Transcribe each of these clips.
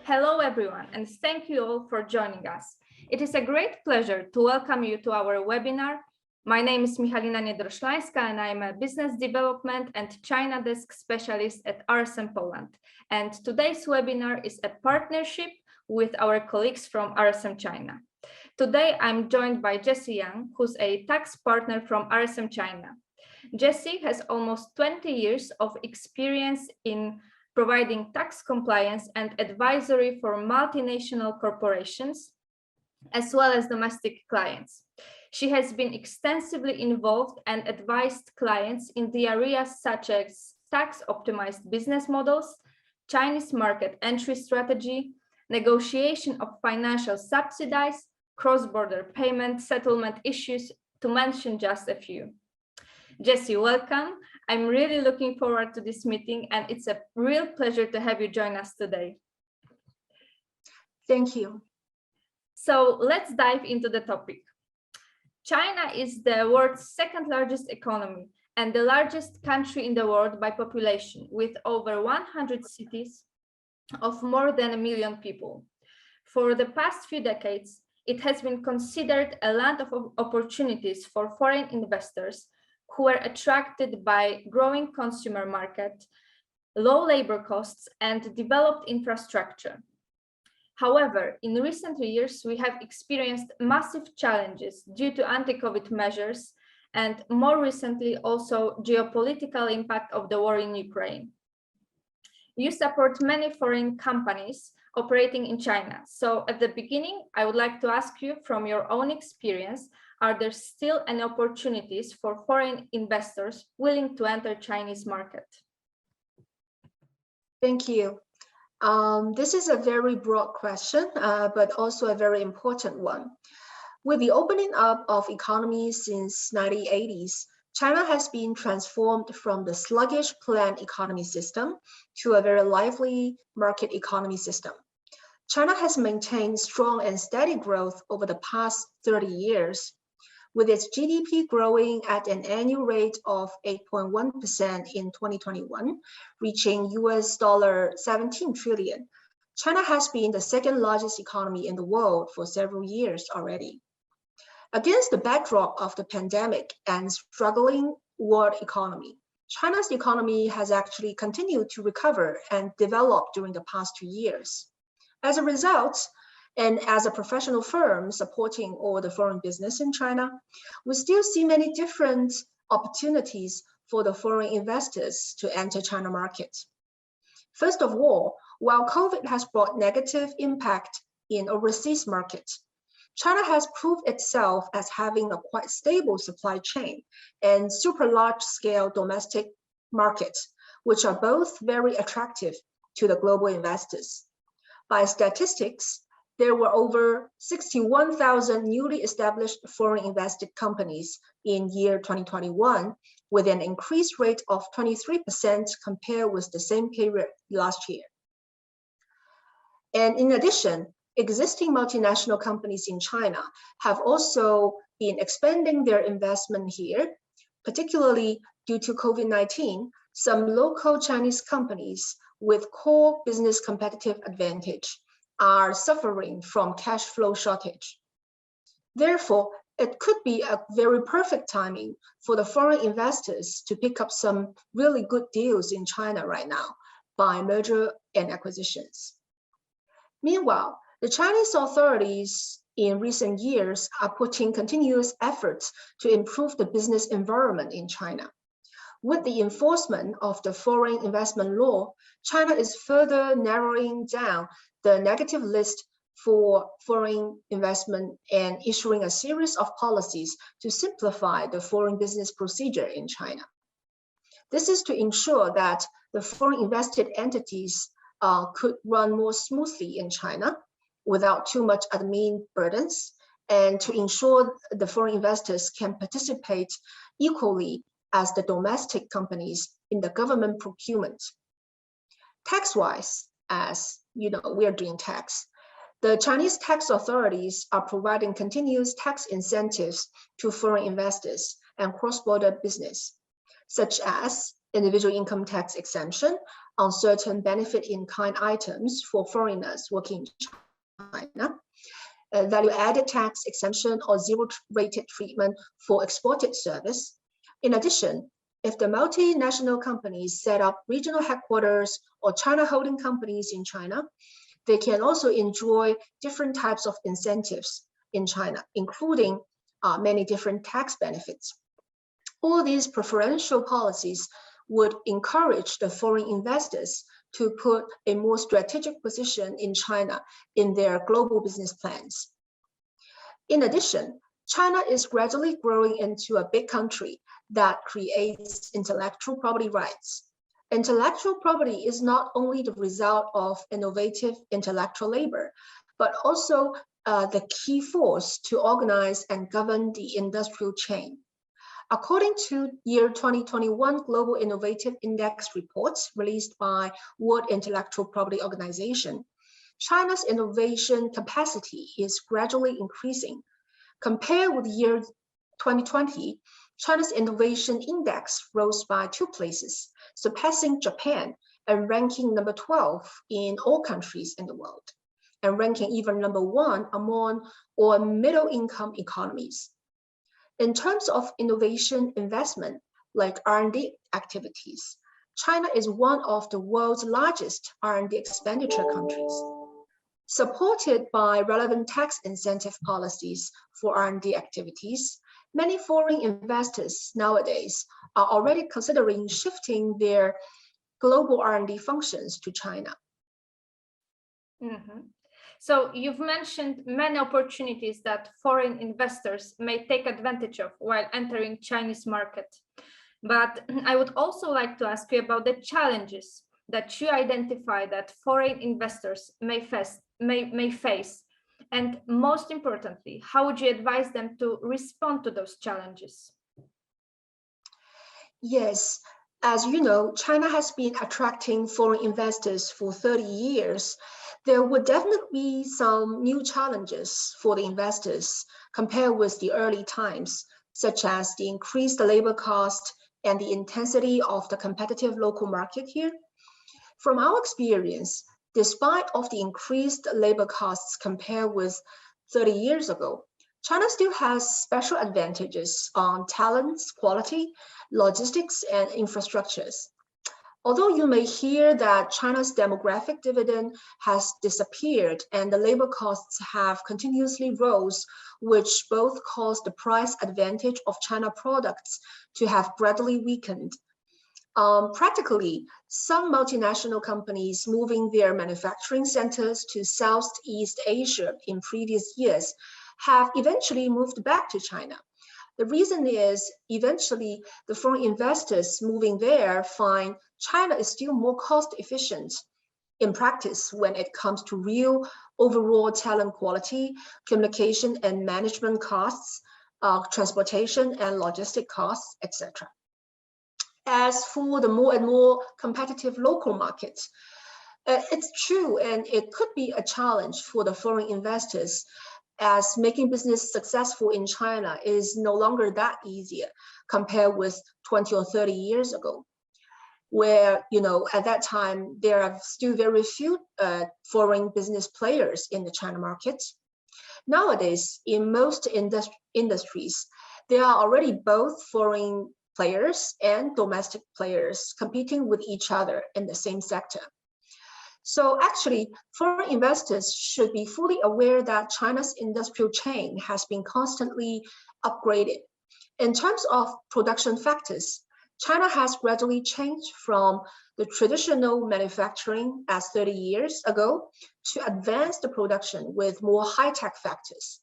Hello everyone, and thank you all for joining us. It is a great pleasure to welcome you to our webinar. My name is Michalina Niedroszlanska, and I am a business development and China desk specialist at RSM Poland. And today's webinar is a partnership with our colleagues from RSM China. Today, I'm joined by Jessie Yang, who's a tax partner from RSM China. Jessie has almost 20 years of experience in providing tax compliance and advisory for multinational corporations, as well as domestic clients. She has been extensively involved and advised clients in the areas such as tax-optimized business models, Chinese market entry strategy, negotiation of financial subsidies, cross-border payment settlement issues, to mention just a few. Jessie, welcome. I'm really looking forward to this meeting, and it's a real pleasure to have you join us today. Thank you. So let's dive into the topic. China is the world's second largest economy and the largest country in the world by population, with over 100 cities of more than 1 million people. For the past few decades, it has been considered a land of opportunities for foreign investors who were attracted by growing consumer market, low labor costs, and developed infrastructure. However, in recent years, we have experienced massive challenges due to anti-COVID measures and more recently also geopolitical impact of the war in Ukraine. You support many foreign companies operating in China. So at the beginning, I would like to ask you from your own experience, are there still any opportunities for foreign investors willing to enter Chinese market? Thank you. This is a very broad question, but also a very important one. With the opening up of economies since 1980s, China has been transformed from the sluggish planned economy system to a very lively market economy system. China has maintained strong and steady growth over the past 30 years, with its GDP growing at an annual rate of 8.1% in 2021, reaching US $17 trillion. China has been the second largest economy in the world for several years already. Against the backdrop of the pandemic and struggling world economy, China's economy has actually continued to recover and develop during the past 2 years. As a result, and as a professional firm supporting all the foreign business in China, we still see many different opportunities for the foreign investors to enter China market. First of all, while COVID has brought negative impact in overseas markets, China has proved itself as having a quite stable supply chain and super large scale domestic markets, which are both very attractive to the global investors. By statistics, there were over 61,000 newly established foreign invested companies in year 2021, with an increased rate of 23% compared with the same period last year. And in addition, existing multinational companies in China have also been expanding their investment here, particularly due to COVID-19. Some local Chinese companies with core business competitive advantage are suffering from cash flow shortage. Therefore, it could be a very perfect timing for the foreign investors to pick up some really good deals in China right now by merger and acquisitions. Meanwhile, the Chinese authorities in recent years are putting continuous efforts to improve the business environment in China. With the enforcement of the foreign investment law, China is further narrowing down the negative list for foreign investment and issuing a series of policies to simplify the foreign business procedure in China. This is to ensure that the foreign invested entities could run more smoothly in China without too much admin burdens, and to ensure the foreign investors can participate equally as the domestic companies in the government procurement. Tax-wise, as you know, we are doing tax. The Chinese tax authorities are providing continuous tax incentives to foreign investors and cross-border business, such as individual income tax exemption on certain benefit-in-kind items for foreigners working in China, value-added tax exemption or zero-rated treatment for exported service. In addition, if the multinational companies set up regional headquarters or China holding companies in China, they can also enjoy different types of incentives in China, including many different tax benefits. All these preferential policies would encourage the foreign investors to put a more strategic position in China in their global business plans. In addition, China is gradually growing into a big country that creates intellectual property rights. Intellectual property is not only the result of innovative intellectual labor, but also the key force to organize and govern the industrial chain. According to year 2021 Global Innovative Index reports released by World Intellectual Property Organization, China's innovation capacity is gradually increasing. Compared with year 2020, China's innovation index rose by 2 places, surpassing Japan and ranking number 12 in all countries in the world, and ranking even number 1 among all middle-income economies. In terms of innovation investment, like R&D activities, China is one of the world's largest R&D expenditure countries. Supported by relevant tax incentive policies for R&D activities, many foreign investors nowadays are already considering shifting their global R&D functions to China. Mm-hmm. So you've mentioned many opportunities that foreign investors may take advantage of while entering Chinese market. But I would also like to ask you about the challenges that you identify that foreign investors may face. And most importantly, how would you advise them to respond to those challenges? Yes, as you know, China has been attracting foreign investors for 30 years. There would definitely be some new challenges for the investors compared with the early times, such as the increased labor cost and the intensity of the competitive local market here. From our experience, despite of the increased labor costs compared with 30 years ago, China still has special advantages on talents, quality, logistics, and infrastructures. Although you may hear that China's demographic dividend has disappeared and the labor costs have continuously rose, which both cause the price advantage of China products to have gradually weakened. Practically, some multinational companies moving their manufacturing centers to Southeast Asia in previous years have eventually moved back to China. The reason is eventually the foreign investors moving there find China is still more cost efficient in practice when it comes to real overall talent quality, communication and management costs, transportation and logistic costs, etc. As for the more and more competitive local markets, it's true and it could be a challenge for the foreign investors, as making business successful in China is no longer that easier compared with 20 or 30 years ago, where, at that time, there are still very few foreign business players in the China market. Nowadays, in most industries, there are already both foreign players and domestic players competing with each other in the same sector. So actually, foreign investors should be fully aware that China's industrial chain has been constantly upgraded. In terms of production factors, China has gradually changed from the traditional manufacturing as 30 years ago to advanced production with more high-tech factors.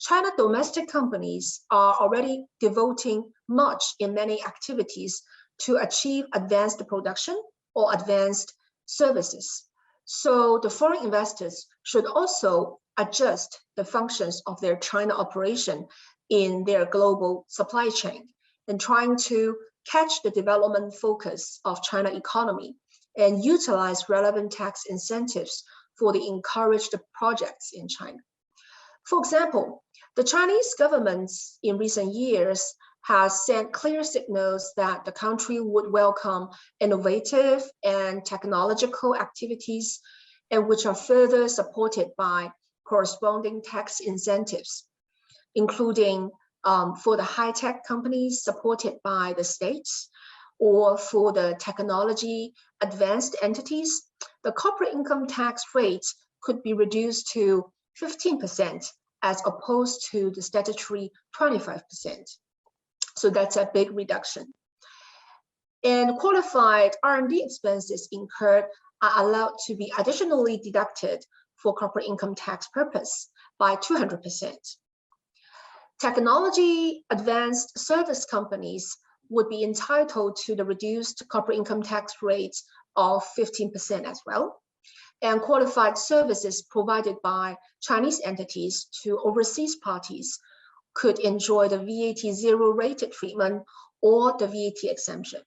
China domestic companies are already devoting much in many activities to achieve advanced production or advanced services. So the foreign investors should also adjust the functions of their China operation in their global supply chain and trying to catch the development focus of China economy and utilize relevant tax incentives for the encouraged projects in China. For example, the Chinese governments in recent years has sent clear signals that the country would welcome innovative and technological activities, and which are further supported by corresponding tax incentives, including for the high-tech companies supported by the states, or for the technology advanced entities, the corporate income tax rate could be reduced to 15% as opposed to the statutory 25%. So that's a big reduction. And qualified R&D expenses incurred are allowed to be additionally deducted for corporate income tax purpose by 200%. Technology advanced service companies would be entitled to the reduced corporate income tax rate of 15% as well. And qualified services provided by Chinese entities to overseas parties could enjoy the VAT zero rated treatment or the VAT exemption.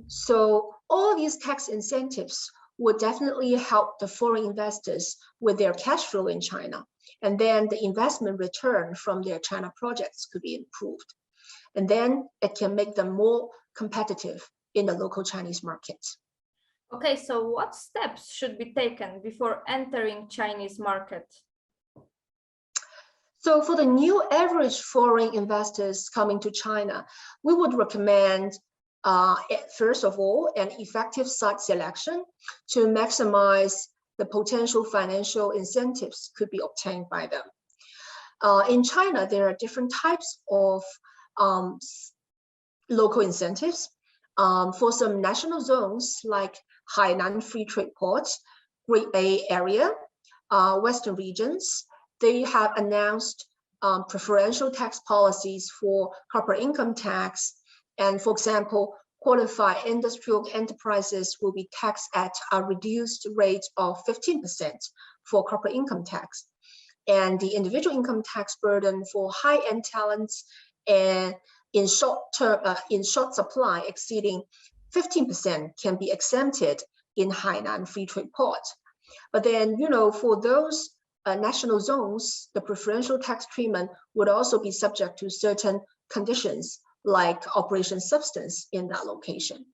So all these tax incentives would definitely help the foreign investors with their cash flow in China. And then the investment return from their China projects could be improved. And then it can make them more competitive in the local Chinese market. Okay, so what steps should be taken before entering Chinese market? So for the new average foreign investors coming to China, we would recommend, first of all, an effective site selection to maximize the potential financial incentives could be obtained by them. In China, there are different types of local incentives. For some national zones like Hainan Free Trade Port, Great Bay Area, Western regions, they have announced preferential tax policies for corporate income tax. And for example, qualified industrial enterprises will be taxed at a reduced rate of 15% for corporate income tax. And the individual income tax burden for high-end talents and in short supply exceeding 15% can be exempted in Hainan Free Trade Port. But then, for those national zones, the preferential tax treatment would also be subject to certain conditions like operation substance in that location.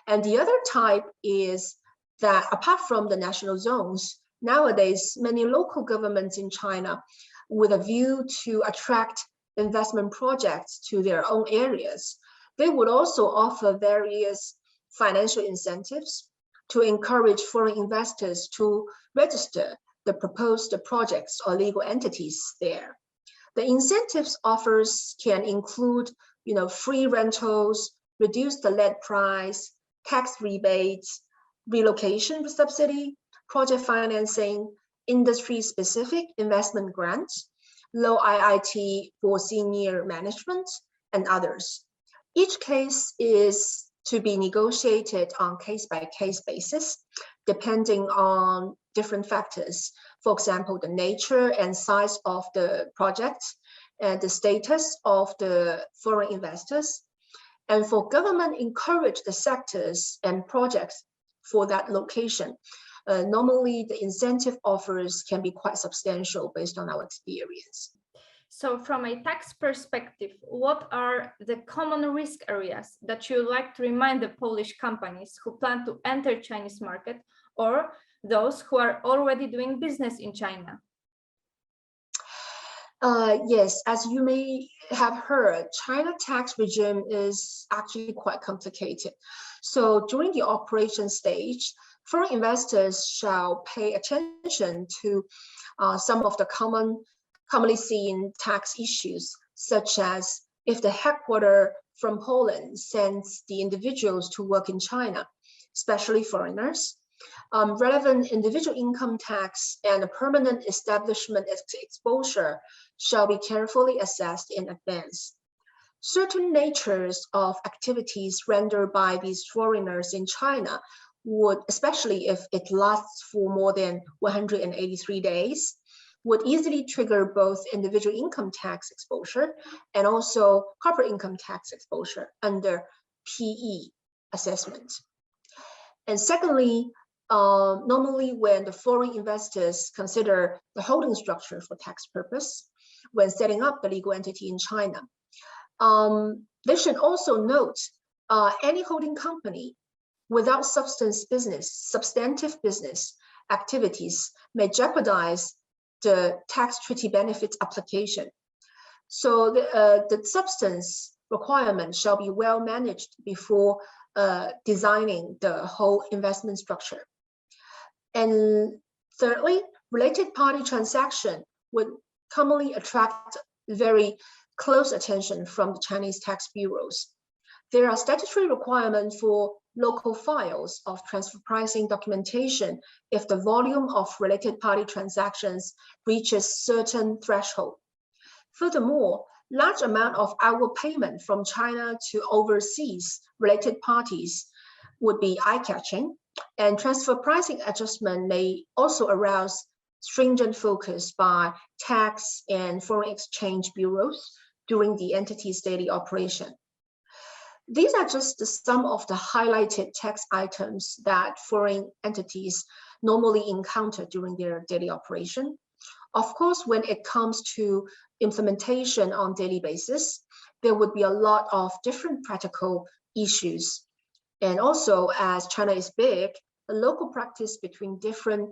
And the other type is that apart from the national zones, nowadays, many local governments in China, with a view to attract investment projects to their own areas, they would also offer various financial incentives to encourage foreign investors to register the proposed projects or legal entities there. The incentives offers can include, free rentals, reduced lead price, tax rebates, relocation subsidy, project financing, industry-specific investment grants, low IIT for senior management, and others. Each case is to be negotiated on case-by-case basis, depending on different factors. For example, the nature and size of the project, and the status of the foreign investors. And for government encourage the sectors and projects for that location. Normally, the incentive offers can be quite substantial based on our experience. So from a tax perspective, what are the common risk areas that you like to remind the Polish companies who plan to enter Chinese market or those who are already doing business in China? Yes, as you may have heard, China tax regime is actually quite complicated. So during the operation stage, foreign investors shall pay attention to some of the commonly seen tax issues, such as if the headquarters from Poland sends the individuals to work in China, especially foreigners. Relevant individual income tax and a permanent establishment exposure shall be carefully assessed in advance. Certain natures of activities rendered by these foreigners in China would, especially if it lasts for more than 183 days, would easily trigger both individual income tax exposure and also corporate income tax exposure under PE assessment. And secondly, normally when the foreign investors consider the holding structure for tax purpose, when setting up the legal entity in China, They should also note any holding company without substantive business activities may jeopardize the tax treaty benefits application. So the substance requirement shall be well managed before designing the whole investment structure. And thirdly, related party transaction would commonly attract very close attention from the Chinese tax bureaus. There are statutory requirements for local files of transfer pricing documentation if the volume of related party transactions reaches certain threshold. Furthermore, large amount of outward payment from China to overseas related parties would be eye-catching, and transfer pricing adjustment may also arouse stringent focus by tax and foreign exchange bureaus during the entity's daily operation. These are just some of the highlighted tax items that foreign entities normally encounter during their daily operation. Of course, when it comes to implementation on daily basis, there would be a lot of different practical issues. And also, as China is big, the local practice between different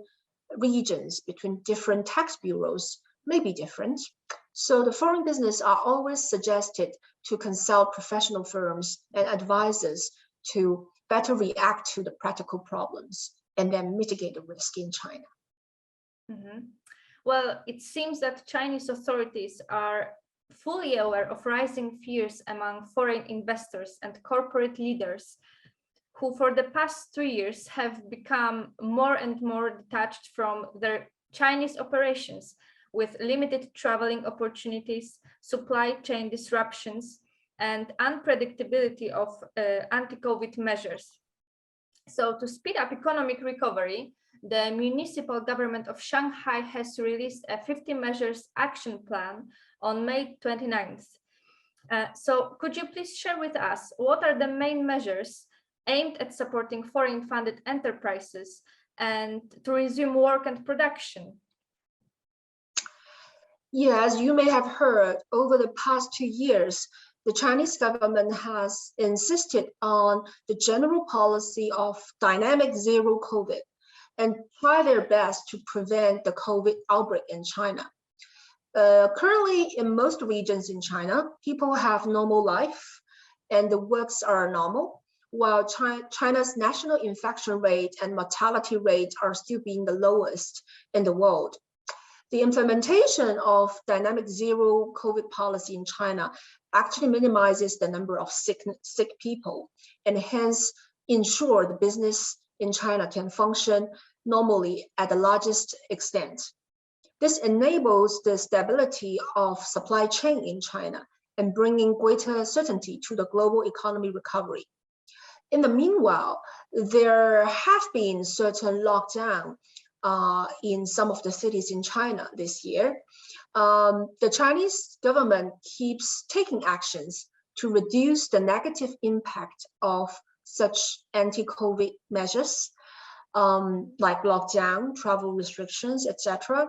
regions, between different tax bureaus may be different. So the foreign business are always suggested to consult professional firms and advisors to better react to the practical problems and then mitigate the risk in China. Mm-hmm. Well, it seems that Chinese authorities are fully aware of rising fears among foreign investors and corporate leaders who for the past 3 years have become more and more detached from their Chinese operations with limited traveling opportunities, supply chain disruptions, and unpredictability of anti-COVID measures. So to speed up economic recovery, the municipal government of Shanghai has released a 50 measures action plan on May 29th. So could you please share with us what are the main measures aimed at supporting foreign funded enterprises and to resume work and production? Yes, you may have heard over the past 2 years, the Chinese government has insisted on the general policy of dynamic zero COVID and try their best to prevent the COVID outbreak in China. Currently, in most regions in China, people have normal life and the works are normal, while China's national infection rate and mortality rate are still being the lowest in the world. The implementation of dynamic zero COVID policy in China actually minimizes the number of sick people and hence ensure the business in China can function normally at the largest extent. This enables the stability of supply chain in China and bringing greater certainty to the global economy recovery. In the meanwhile, there have been certain lockdown in some of the cities in China this year. The Chinese government keeps taking actions to reduce the negative impact of such anti-COVID measures, like lockdown, travel restrictions, etc.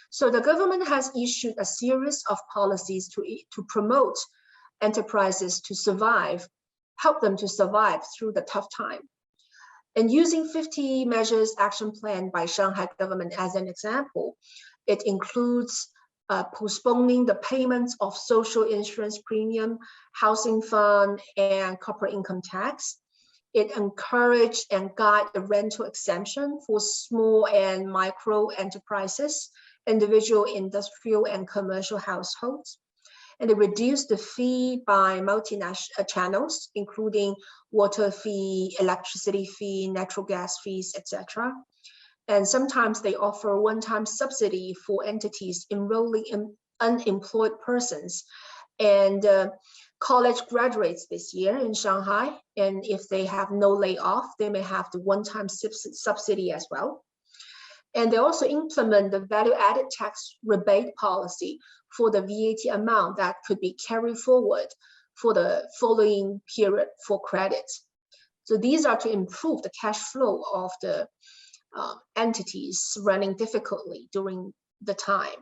So the government has issued a series of policies to promote enterprises to survive, help them to survive through the tough time. And using 50 measures action plan by Shanghai government as an example, it includes postponing the payments of social insurance premium, housing fund, and corporate income tax. It encouraged and guide the rental exemption for small and micro enterprises, individual, industrial, and commercial households. And it reduced the fee by multinational channels, including water fee, electricity fee, natural gas fees, etc. And sometimes they offer one-time subsidy for entities enrolling in unemployed persons and college graduates this year in Shanghai. And if they have no layoff, they may have the one-time subsidy as well. And they also implement the value-added tax rebate policy for the VAT amount that could be carried forward for the following period for credit. So these are to improve the cash flow of the entities running difficultly during the time.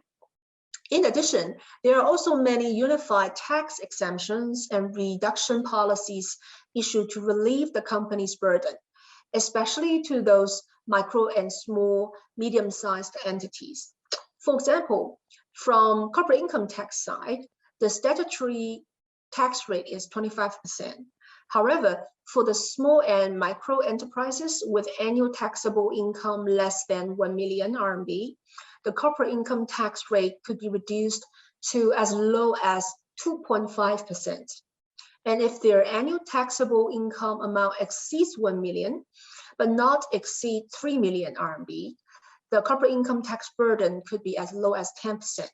In addition, there are also many unified tax exemptions and reduction policies issued to relieve the company's burden, especially to those micro and small, medium-sized entities. For example, from corporate income tax side, the statutory tax rate is 25%. However, for the small and micro enterprises with annual taxable income less than 1 million RMB, the corporate income tax rate could be reduced to as low as 2.5%. And if their annual taxable income amount exceeds 1 million, but not exceed 3 million RMB, the corporate income tax burden could be as low as 10%.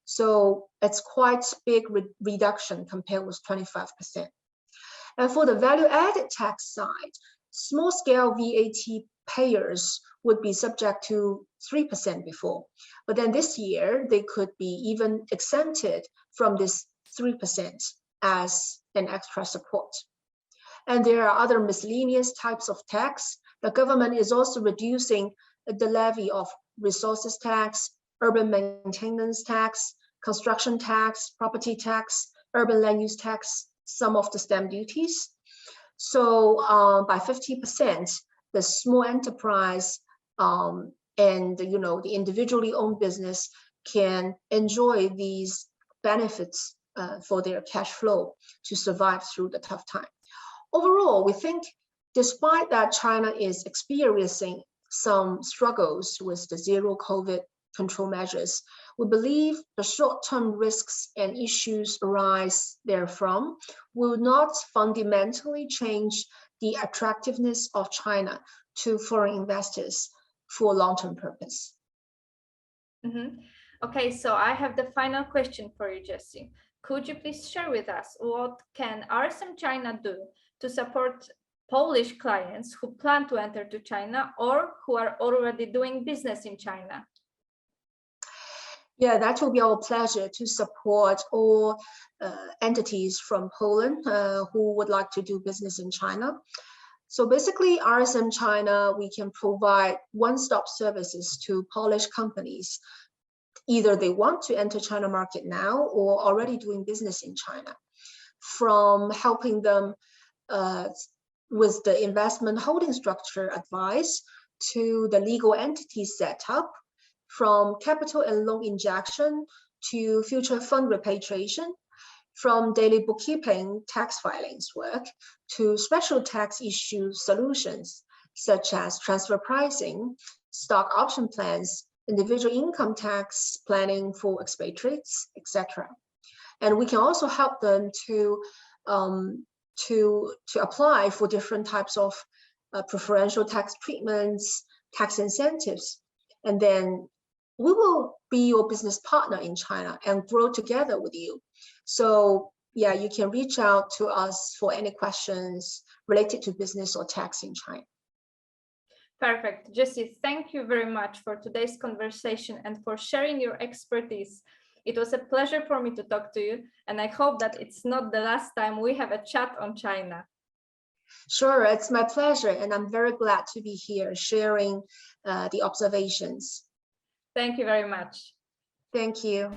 So it's quite big reduction compared with 25%. And for the value-added tax side, small-scale VAT payers would be subject to 3% before, but then this year they could be even exempted from this 3% as an extra support. And there are other miscellaneous types of tax. The government is also reducing the levy of resources tax, urban maintenance tax, construction tax, property tax, urban land use tax, some of the stamp duties. So by 50%, the small enterprise and the individually owned business can enjoy these benefits for their cash flow to survive through the tough time. Overall, we think despite that China is experiencing some struggles with the zero COVID control measures, we believe the short-term risks and issues arise therefrom will not fundamentally change the attractiveness of China to foreign investors for long-term purpose. Mm-hmm. Okay, so I have the final question for you, Jessie. Could you please share with us what can RSM China do to support Polish clients who plan to enter to China or who are already doing business in China? Yeah, that will be our pleasure to support all entities from Poland who would like to do business in China. So basically, RSM China, we can provide one-stop services to Polish companies. Either they want to enter China market now or already doing business in China. From helping them with the investment holding structure advice to the legal entity setup, from capital and loan injection to future fund repatriation, from daily bookkeeping tax filings work to special tax issue solutions such as transfer pricing, stock option plans, individual income tax planning for expatriates, etc. And we can also help them to apply for different types of preferential tax treatments, tax incentives, and then we will be your business partner in China and grow together with you. So yeah, you can reach out to us for any questions related to business or tax in China. Perfect. Jessie, thank you very much for today's conversation and for sharing your expertise. It was a pleasure for me to talk to you, and I hope that it's not the last time we have a chat on China. Sure, it's my pleasure, and I'm very glad to be here sharing the observations. Thank you very much. Thank you.